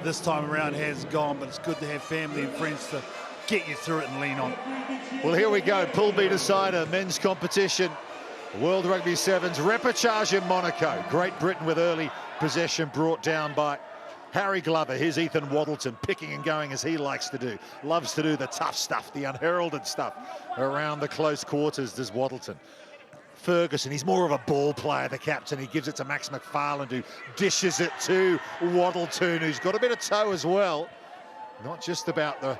this time around has gone, but it's good to have family and friends to get you through it and lean on. Well, here we go. Pool B decider, men's competition. World Rugby Sevens Repechage in Monaco. Great Britain with early possession brought down by Harry Glover. Here's Ethan Waddleton picking and going as he likes to do. Loves to do the tough stuff, the unheralded stuff around the close quarters, does Waddleton. Ferguson, he's more of a ball player, the captain. He gives it to Max McFarland, who dishes it to Waddleton, who's got a bit of toe as well. Not just about the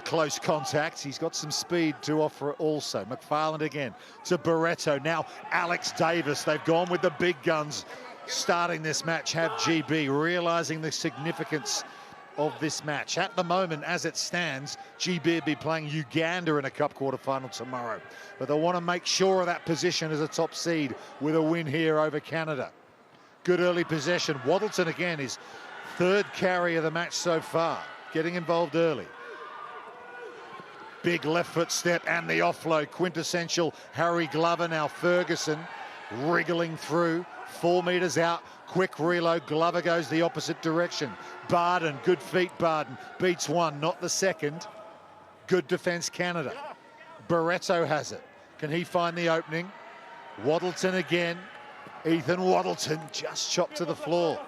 close contact, he's got some speed to offer also. McFarland again to Barretto. Now Alex Davis. They've gone with the big guns starting this match, have GB, realising the significance of this match. At the moment, as it stands, GB will be playing Uganda in a cup quarter-final tomorrow. But they want to make sure of that position as a top seed with a win here over Canada. Good early possession. Waddleton again, his third carry of the match so far, getting involved early. Big left foot step and the offload. Quintessential Harry Glover. Now Ferguson wriggling through. 4 metres out. Quick reload. Glover goes the opposite direction. Barden, good feet Barden. Beats one, not the second. Good defence Canada. Barretto has it. Can he find the opening? Waddleton again. Ethan Waddleton just chopped to the floor.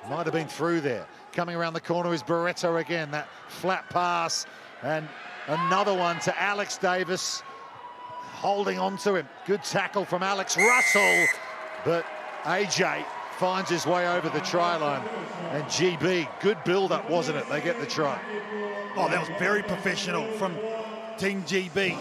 Might have been through there. Coming around the corner is Barretto again. That flat pass and another one to Alex Davis, holding on to him. Good tackle from Alex Russell, but AJ finds his way over the try line. And GB, good build-up, wasn't it? They get the try. Oh, that was very professional from Team GB.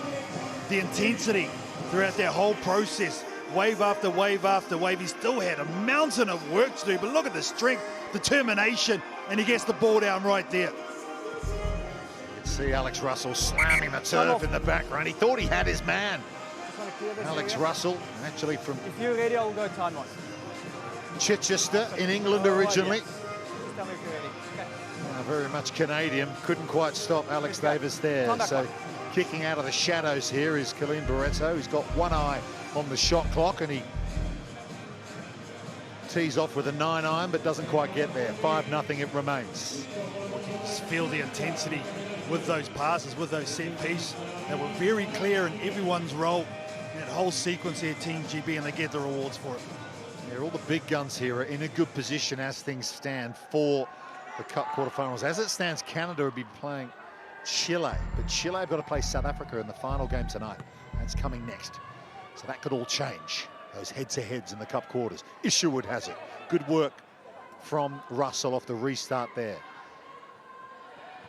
The intensity throughout that whole process, wave after wave after wave. He still had a mountain of work to do, but look at the strength, determination, and he gets the ball down right there. See Alex Russell slamming the turf in the background. He thought he had his man. Alex Russell, actually from if you're ready, I'll go time one. Chichester in England originally. Just tell me if you're ready. Okay. Very much Canadian. Couldn't quite stop Alex Davis there. So kicking out of the shadows here is Colleen Barretto, who's got one eye on the shot clock, and he tees off with a 9-iron, but doesn't quite get there. 5-0 it remains. Just feel the intensity with those passes, with those set piece. They were very clear in everyone's role in that whole sequence here, Team GB, and they get the rewards for it. Yeah, all the big guns here are in a good position as things stand for the Cup quarterfinals. As it stands, Canada will be playing Chile, but Chile have got to play South Africa in the final game tonight. That's coming next. So that could all change, those head-to-heads in the Cup quarters. Isherwood has it. Good work from Russell off the restart there.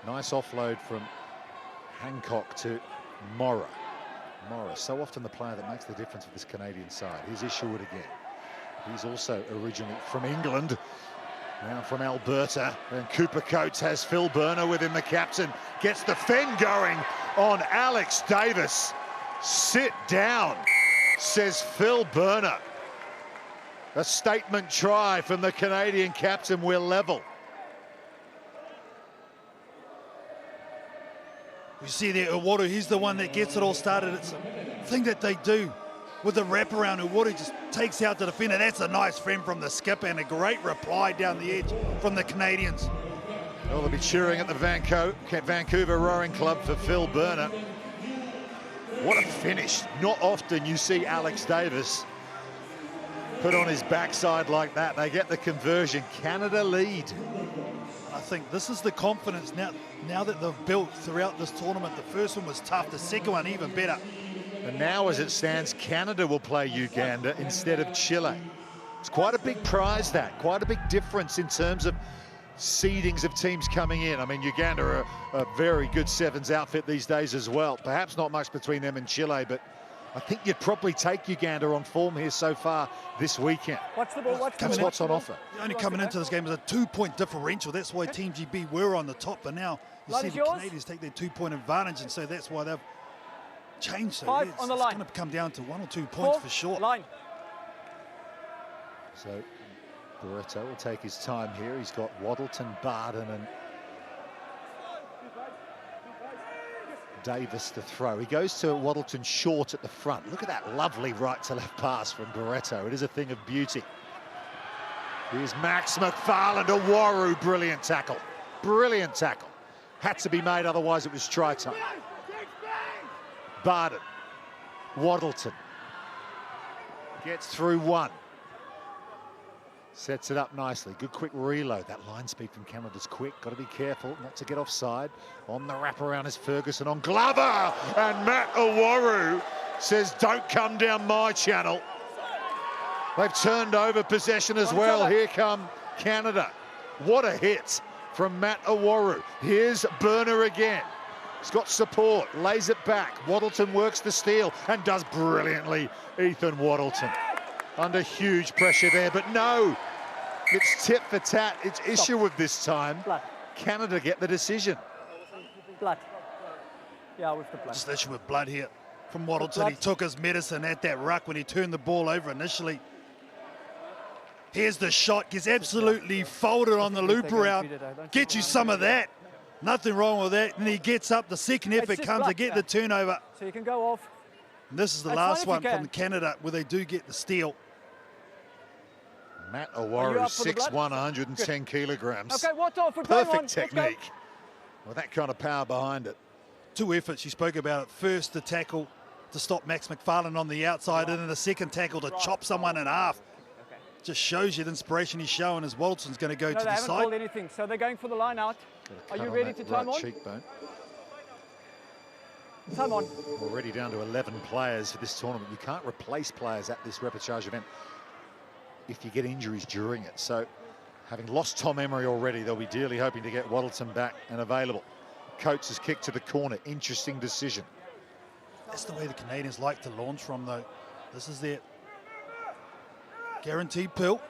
Nice offload from Hancock to Morra. Morra, so often the player that makes the difference for this Canadian side. Here's Isherwood again. He's also originally from England, now from Alberta. And Cooper Coates has Phil Burner with him, the captain. Gets the fend going on Alex Davis. Sit down, says Phil Burner. A statement try from the Canadian captain. We're level. You see there, Uwadu, he's the one that gets it all started. It's a thing that they do with the wraparound. Uwadu just takes out the defender. That's a nice friend from the skipper and a great reply down the edge from the Canadians. Well, they'll be cheering at the Vancouver Rowing Club for Phil Burner. What a finish. Not often you see Alex Davis put on his backside like that. They get the conversion. Canada lead. I think this is the confidence now that they've built throughout this tournament. The first one was tough, the second one even better. And now as it stands, Canada will play Uganda instead of Chile. It's quite a big prize, that. Quite a big difference in terms of seedings of teams coming in. I mean, Uganda are a very good sevens outfit these days as well. Perhaps not much between them and Chile, but I think you'd probably take Uganda on form here so far this weekend. Watch the ball, That's what's on offer. Only coming into this game is a 2-point differential. That's why Team GB were on the top, but now you see the Canadians take their 2-point advantage, and so that's why they've changed. So yeah, it's going to come down to 1 or 2 points for sure. So Barretto will take his time here. He's got Waddleton, Barden and Davis to throw. He goes to Waddleton short at the front. Look at that lovely right to left pass from Barretto. It is a thing of beauty. Here's Max McFarland, a Waru, brilliant tackle. Brilliant tackle. Had to be made, otherwise it was try time. Barden. Waddleton. Gets through one. Sets it up nicely. Good quick reload. That line speed from Canada's quick. Got to be careful not to get offside. On the wraparound is Ferguson on Glover. And Matt Awaru says, don't come down my channel. They've turned over possession as well. Here come Canada. What a hit from Matt Awaru. Here's Burner again. He's got support, lays it back. Waddleton works the steal and does brilliantly. Ethan Waddleton under huge pressure there, but no, it's tit for tat. It's issue with this time. Blood. Canada get the decision. Blood. Yeah, with the blood. Just issue with blood here from Waddleton. He took his medicine at that ruck when he turned the ball over initially. Here's the shot, gets absolutely folded on the loop around. Get you some of that. Nothing wrong with that. And he gets up, the second effort comes to get the turnover. So you can go off. And this is the last one from Canada where they do get the steal. Matt Awaru, 6'1", 110 kilograms. Okay, what's off? Perfect technique. With that kind of power behind it. Two efforts, you spoke about it. First, the tackle to stop Max McFarland on the outside, and then the second tackle to chop someone in half. Just shows you the inspiration he's showing as Waddleton's going to go to the side. They haven't called anything, so they're going for the line out. Are you ready to time on? Cheekbone. Time on. Already down to 11 players for this tournament. You can't replace players at this repechage event if you get injuries during it. So, having lost Tom Emery already, they'll be dearly hoping to get Waddleton back and available. Coates has kicked to the corner. Interesting decision. That's the way the Canadians like to launch from, though. This is their guaranteed pill.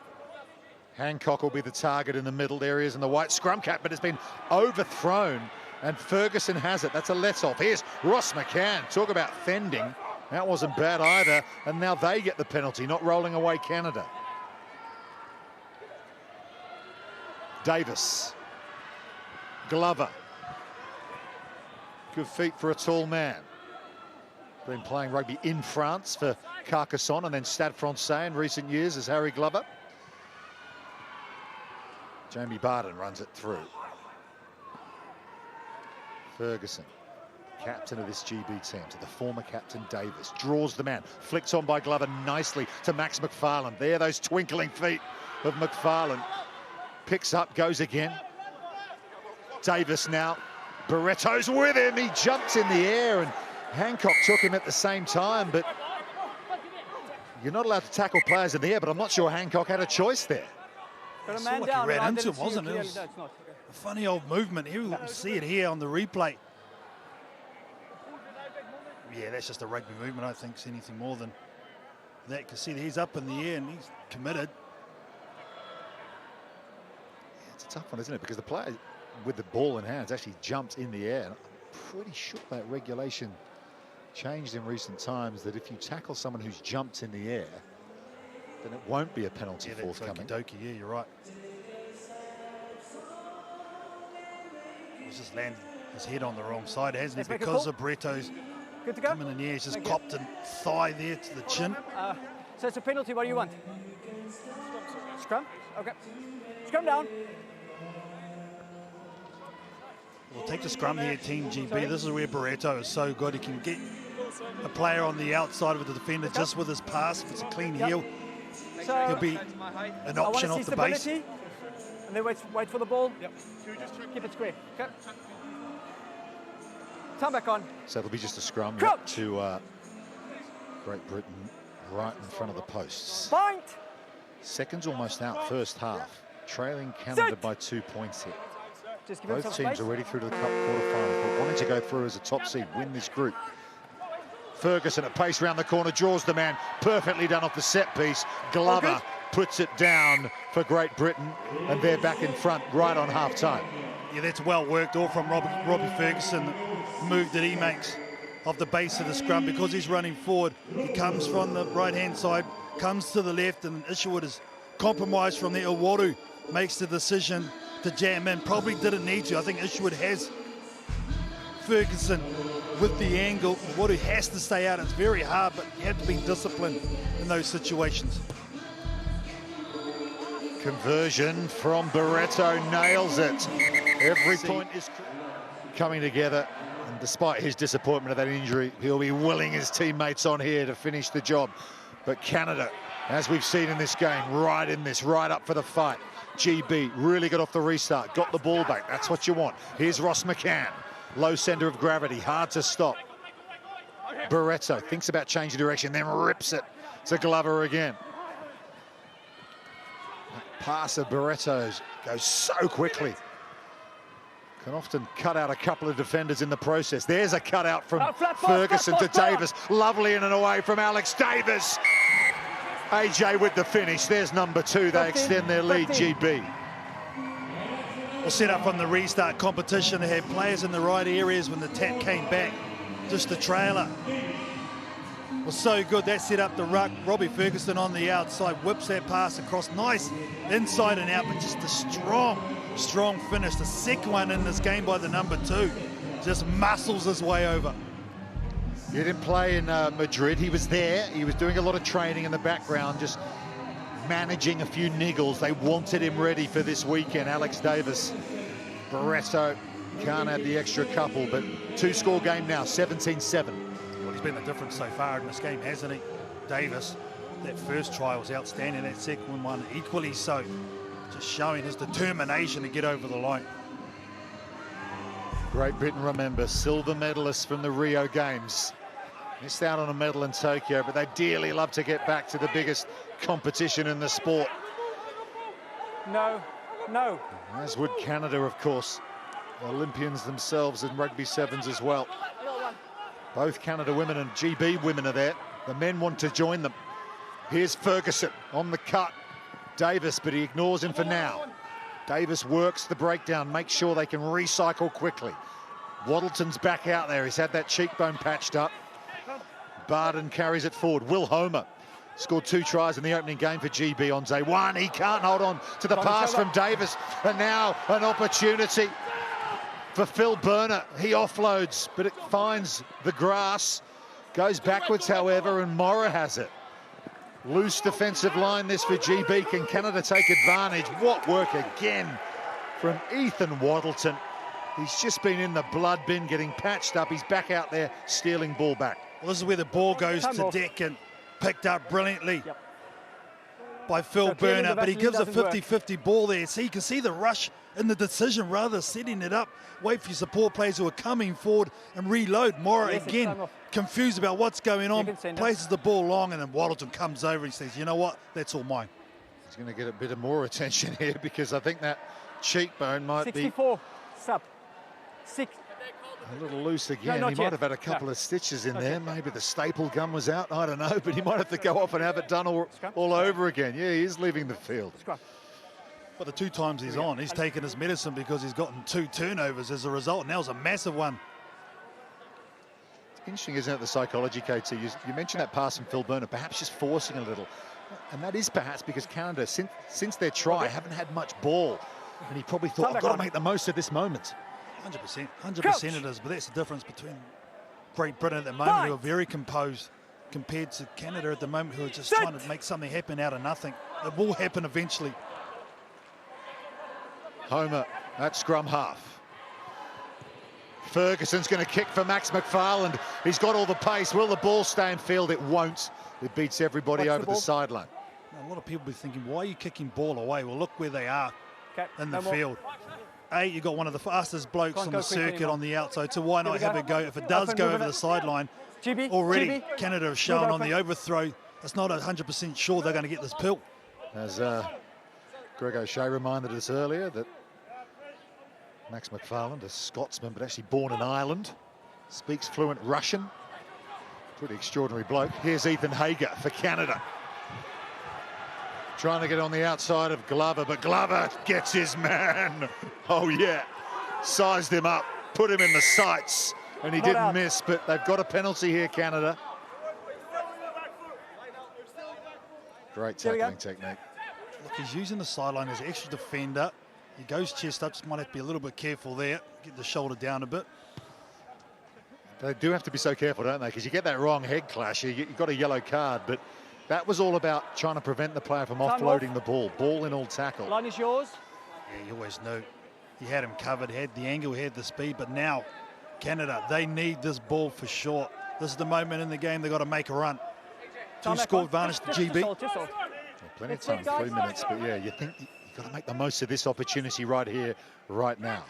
Hancock will be the target in the middle. There he is in the white scrum cap, but it's been overthrown, and Ferguson has it. That's a let-off. Here's Ross McCann. Talk about fending. That wasn't bad either, and now they get the penalty, not rolling away Canada. Davis. Glover. Good feet for a tall man. Been playing rugby in France for Carcassonne and then Stade Francais in recent years as Harry Glover. Jamie Barden runs it through. Ferguson, captain of this GB team, to the former captain Davis. Draws the man, flicked on by Glover nicely to Max McFarland. There, those twinkling feet of McFarland. Picks up, goes again. Davis now. Barretto's with him. He jumps in the air and Hancock took him at the same time, but you're not allowed to tackle players in the air, but I'm not sure Hancock had a choice there. Got a It's man like down, he ran and I into didn't him, wasn't see it? It clearly. was No, it's not. Okay. a funny old movement. Here we'll see it here on the replay. Yeah, that's just a rugby movement. I don't think it's anything more than that. You can see that he's up in the air and he's committed. Yeah, it's a tough one, isn't it? Because the player with the ball in hands actually jumped in the air. And I'm pretty sure that regulation changed in recent times, that if you tackle someone who's jumped in the air, then it won't be a penalty forthcoming. Okie-dokie, yeah, you're right. He's just landed his head on the wrong side, hasn't he? Because of Bretto's Good to go? coming in the air. He's just copped a thigh there to the chin. So it's a penalty. What do you want? Scrum? Okay. Scrum down. We'll take the scrum here, Team GB. This is where Barretto is so good. He can get a player on the outside of the defender just with his pass. If it's a clean heel, So he'll be an option off the base. And then wait for the ball. Yep. Keep it square. Okay. Time back on. So it'll be just a scrum to Great Britain right in front of the posts. Point. Seconds almost out, first half. Trailing Canada by 2 points here. Just give him Both some teams space. already through to the Cup quarterfinals, but wanting to go through as a top seed, win this group. Ferguson at pace round the corner, draws the man, perfectly done off the set piece. Glover puts it down for Great Britain, and they're back in front right on half time. Yeah, that's well worked all from Robbie Ferguson. The move that he makes off the base of the scrum, because he's running forward. He comes from the right-hand side, comes to the left, and Isherwood is compromised from there. Awaru makes the decision to jam in. Probably didn't need to. I think Isherwood has Ferguson with the angle. Awaru has to stay out. It's very hard, but you have to be disciplined in those situations. Conversion from Barreto, nails it. Every point is coming together, and despite his disappointment of that injury, he'll be willing his teammates on here to finish the job. But Canada, as we've seen in this game, right in this, right up for the fight. GB really got off the restart, got the ball back. That's what you want. Here's Ross McCann, low centre of gravity, hard to stop. Barreto thinks about changing direction, then rips it to Glover again. That pass of Barreto's goes so quickly. Can often cut out a couple of defenders in the process. There's a cutout from Ferguson to Davis. Lovely in and away from Alex Davis. AJ with the finish. There's number 2. They extend their lead, GB. Well, set up from the restart competition. They had players in the right areas when the tap came back. Just the trailer was so good. That set up the ruck. Robbie Ferguson on the outside whips that pass across. Nice inside and out, but just a strong finish. The second one in this game by the number 2. Just muscles his way over. He didn't play in Madrid. He was there. He was doing a lot of training in the background, just managing a few niggles. They wanted him ready for this weekend. Alex Davis. Barreto can't add the extra couple, but 2-score game now, 17-7. Well, he's been the difference so far in this game, hasn't he? Davis, that first try was outstanding. That second one equally so. Just showing his determination to get over the line. Great Britain, remember, silver medalists from the Rio Games. Missed out on a medal in Tokyo, but they dearly love to get back to the biggest competition in the sport. No. As would Canada, of course. Olympians themselves in rugby sevens as well. Both Canada women and GB women are there. The men want to join them. Here's Ferguson on the cut. Davis, but he ignores him for now. Davis works the breakdown, makes sure they can recycle quickly. Waddleton's back out there. He's had that cheekbone patched up. Barden carries it forward. Will Homer scored 2 tries in the opening game for GB on day 1. He can't hold on to the pass from Davis. And now an opportunity for Phil Burner. He offloads, but it finds the grass. Goes backwards, however, and Morra has it. Loose defensive line this for GB. Can Canada take advantage? What work again from Ethan Waddleton. He's just been in the blood bin getting patched up. He's back out there stealing ball back. Well, this is where the ball goes to deck and picked up brilliantly by Phil Burner, but he gives a 50-50 ball there. So you can see the rush in the decision, rather than setting it up, wait for your support players who are coming forward and reload. Morra again confused about what's going on, places the ball long, and then Waddleton comes over and says, you know what, that's all mine. He's going to get a bit of more attention here because I think that cheekbone might 64, sub, 6. A little loose again. He might have had a couple of stitches in there. Maybe the staple gun was out. I don't know, but he might have to go off and have it done all over again. Yeah, he is leaving the field. But the 2 times he's on, he's taken his medicine because he's gotten 2 turnovers as a result. Now it's a massive one. It's interesting, isn't it, the psychology, KT? You mentioned that pass from Phil Burner, perhaps just forcing a little. And that is perhaps because Canada, since their try, haven't had much ball. And he probably thought, I've got to make the most of this moment. 100% it is, but that's the difference between Great Britain at the moment, who are very composed, compared to Canada at the moment, who are just trying to make something happen out of nothing. It will happen eventually. Homer at scrum half. Ferguson's going to kick for Max McFarland. He's got all the pace. Will the ball stay in field? It won't. It beats everybody over the sideline. A lot of people will be thinking, why are you kicking ball away? Well, look where they are in the field. You've got one of the fastest blokes on the circuit on the outside, so why not have a go? If it does go over the sideline, already Canada have shown on the overthrow, it's not 100% sure they're going to get this pill. As Greg O'Shea reminded us earlier that Max McFarland, a Scotsman, but actually born in Ireland, speaks fluent Russian. Pretty extraordinary bloke. Here's Ethan Hager for Canada. Trying to get on the outside of Glover, but Glover gets his man. Oh, yeah. Sized him up, put him in the sights, and he didn't miss, but they've got a penalty here, Canada. Great tackling technique. Look, he's using the sideline as an extra defender. He goes chest up, just might have to be a little bit careful there. Get the shoulder down a bit. They do have to be so careful, don't they? Because you get that wrong head clash, you've got a yellow card, but That was all about trying to prevent the player from offloading the ball. Ball in all tackle. Line is yours. Yeah, you always knew. He had him covered, had the angle, had the speed, but now Canada, they need this ball for sure. This is the moment in the game they've got to make a run. Two-score advantage to GB. Well, plenty of time, 3 minutes, but yeah, you think you've got to make the most of this opportunity right here, right now.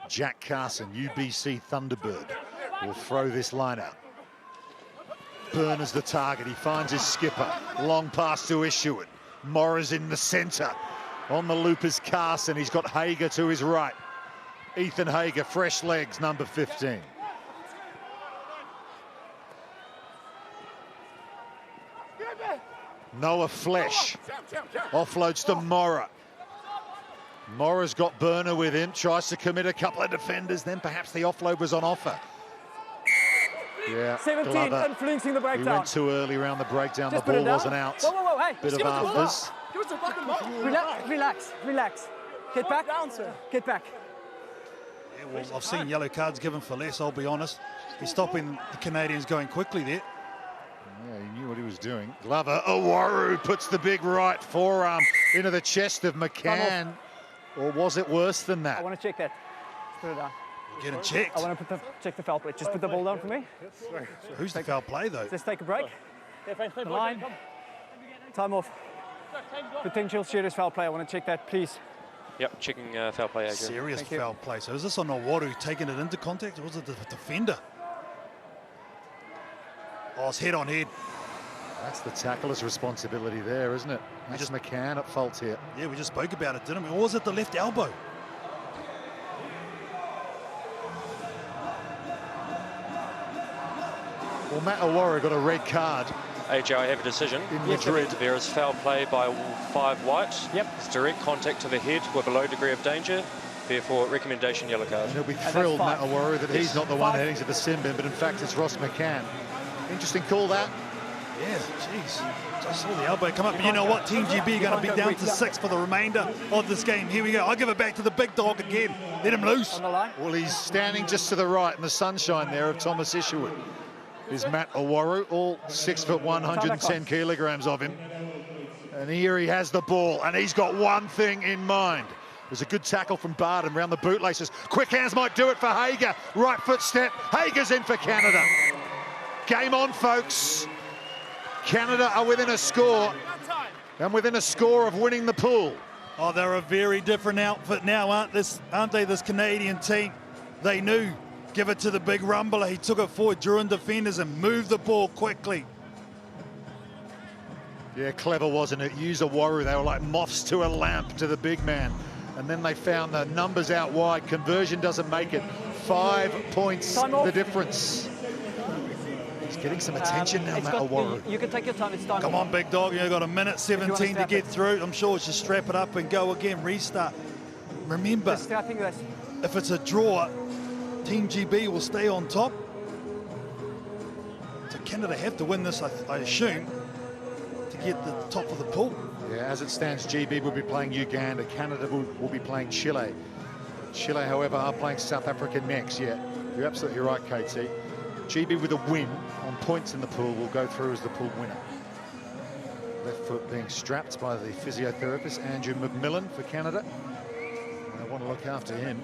Jack Carson, UBC Thunderbird, will throw this line out. Burner's the target. He finds his skipper. Long pass to Ishuin. Morris in the centre. On the loop is Carson. He's got Hager to his right. Ethan Hager, fresh legs, number 15. Noah Flesh offloads to Morra. Morra's got Burner with him, tries to commit a couple of defenders, then perhaps the offload was on offer. Yeah, 17, Glover, influencing the breakdown. he went too early around the breakdown, Just the ball put it down. wasn't out. Whoa, hey. Bit of afters. Relax. Get back. Get back. Yeah, well, I've seen yellow cards given for less, I'll be honest. He's stopping the Canadians going quickly there. Yeah, he knew what he was doing. Glover, Owaru puts the big right forearm into the chest of McCann. Or was it worse than that? I want to check that. Put it down. Getting checked. I want to check the foul play. Just put the ball down for me. Who's the foul play, though? Let's take a break. The line. Time off. Potential serious foul play. I want to check that, please. Yep, checking foul play, Adrian. Serious foul play. So is this on Owaru taking it into contact, or was it the defender? Oh, it's head on head. That's the tackler's responsibility there, isn't it? That's McCann at fault here. Yeah, we just spoke about it, didn't we? Or was it the left elbow? Well, Matt Owaru got a red card. AJ, I have a decision. In Madrid. There is foul play by 5 white. Yep. It's direct contact to the head with a low degree of danger. Therefore, recommendation yellow card. And he'll be thrilled, Matt Owaru, that he's not the one 5. heading to the sin bin, but in fact it's Ross McCann. Interesting call, that. Yeah, jeez. Just saw the elbow come up. But you know what? Team GB going to be down to 6 for the remainder of this game. Here we go. I'll give it back to the big dog again. Let him loose. On the line. Well, he's standing just to the right in the sunshine there of Thomas Isherwood. Is Matt Owaru, all 6 foot 110 kilograms of him. And here he has the ball, and he's got one thing in mind. There's a good tackle from Barden around the bootlaces. Quick hands might do it for Hager. Right foot step. Hager's in for Canada. Game on, folks. Canada are within a score, and within a score of winning the pool. Oh, they're a very different outfit now, aren't they, this Canadian team? They knew. Give it to the big rumbler. He took it forward during defenders and moved the ball quickly. Yeah, clever, wasn't it? Use Owaru. They were like moths to a lamp to the big man. And then they found the numbers out wide. Conversion doesn't make it. 5 points the difference. He's getting some attention now, Matt Owaru. You can take your time. It's time. Come on, big dog. You've got a minute 17 to get through. I'm sure it's just strap it up and go again. Restart. Remember, if it's a draw, Team GB will stay on top. So Canada have to win this, I assume, to get the top of the pool. Yeah, as it stands, GB will be playing Uganda. Canada will be playing Chile. Chile, however, are playing South Africa next. Yeah, you're absolutely right, KT. GB with a win on points in the pool will go through as the pool winner. Left foot being strapped by the physiotherapist, Andrew McMillan, for Canada. And they want to look after him.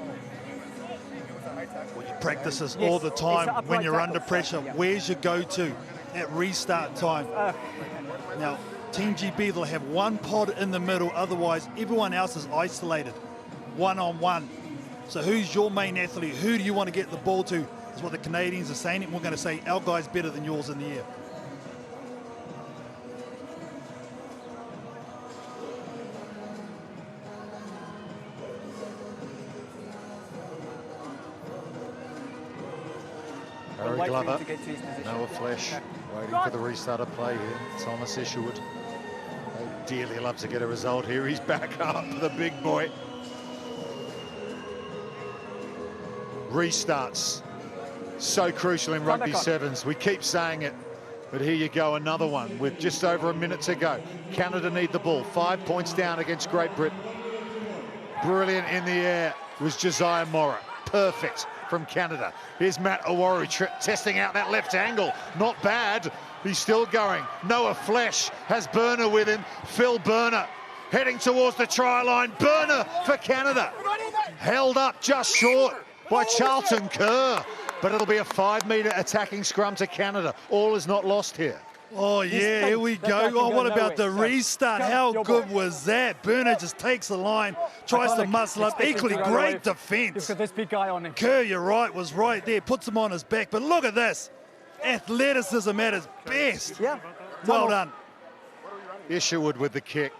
Well, you practice this all the time when you're under pressure. Where's your go-to at restart time? Now, Team GB, they'll have one pod in the middle, otherwise everyone else is isolated, one-on-one. So who's your main athlete? Who do you want to get the ball to? Is what the Canadians are saying, and we're going to say our guy's better than yours in the air. Harry Glover, Noah Flesh, waiting for the restart of play here. Thomas Isherwood. They dearly love to get a result here. He's back up, the big boy. Restarts, so crucial in rugby sevens. We keep saying it, but here you go, another one with just over a minute to go. Canada need the ball. 5 points down against Great Britain. Brilliant in the air was Josiah Morra. Perfect from Canada. Here's Matt Owaru testing out that left angle. Not bad. He's still going. Noah Flesh has Burner with him. Phil Burner heading towards the try line. Burner for Canada. Held up just short by Charlton Kerr. But it'll be a 5-metre attacking scrum to Canada. All is not lost here. Oh, yeah, here we go. Oh, what about the restart? How good was that? Burner just takes the line, tries to muscle up. Equally great defence. You've got this big guy on him. Kerr, you're right, was right there. Puts him on his back. But look at this. Athleticism at its best. Yeah. Well done. Isherwood with the kick.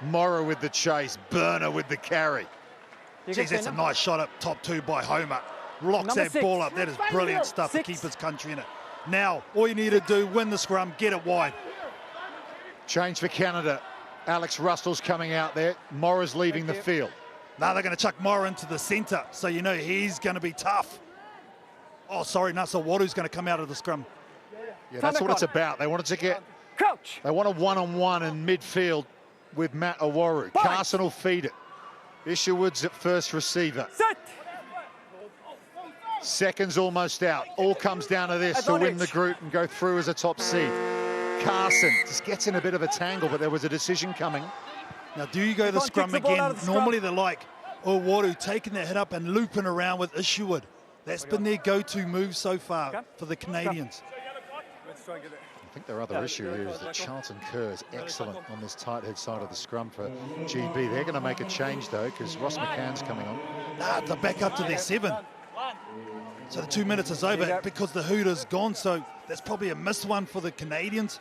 Morrow with the chase. Burner with the carry. Jeez, that's a nice shot up top 2 by Homer. Locks that ball up. That is brilliant stuff to keep his country in it. Now, all you need to do, win the scrum, get it wide. Change for Canada. Alex Russell's coming out there. Morrow's leaving the field. Now they're going to chuck Morrow into the centre, so you know he's going to be tough. Oh, sorry, Nasa Wadu's going to come out of the scrum. Yeah, that's what it's about. They wanted to get... Crouch. They want a one-on-one in midfield with Matt Awaru. Carson will feed it. Isherwood's at first receiver. Set. Seconds almost out. All comes down to this to win the group and go through as a top seed. Carson just gets in a bit of a tangle, but there was a decision coming. Now, do you go to the scrum again? Normally they're like Awaru taking that hit up and looping around with Isherwood. That's been their go-to move so far for the Canadians. I think their other issue here is that Charlton Kerr is excellent on this tight head side of the scrum for GB. They're going to make a change, though, because Ross McCann's coming on. Nah, they're back up to their 7. So the 2 minutes is over because the Hooters gone, so that's probably a missed one for the Canadians.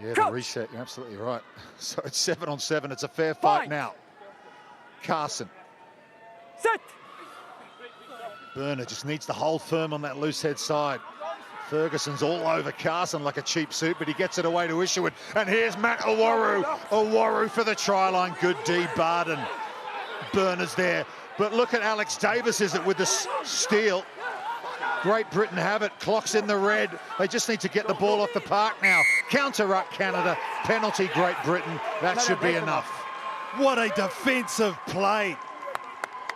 Yeah, the reset, you're absolutely right. So it's 7 on 7, it's a fair fight now. Carson. Set. Burner just needs to hold firm on that loose head side. Ferguson's all over Carson like a cheap suit, but he gets it away to Isherwood. And here's Matt Awaru. Awaru for the try line. Good D, Barden. Burner's there. But look at Alex Davis, is it, with the steal. Great Britain have it. Clock's in the red. They just need to get the ball off the park now. Counter up Canada. Penalty Great Britain. That should be enough. What a defensive play.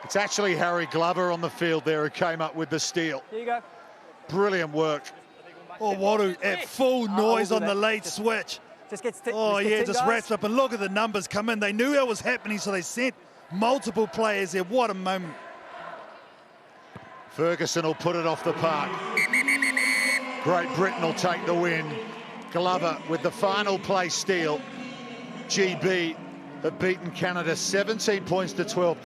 It's actually Harry Glover on the field there who came up with the steal. Here you go. Brilliant work. Oh, Wadu at full noise on the late switch. Just wrapped up. And look at the numbers come in. They knew it was happening, so they sent multiple players there. What a moment. Ferguson will put it off the park. Great Britain will take the win. Glover with the final play steal. GB have beaten Canada 17 points to 12.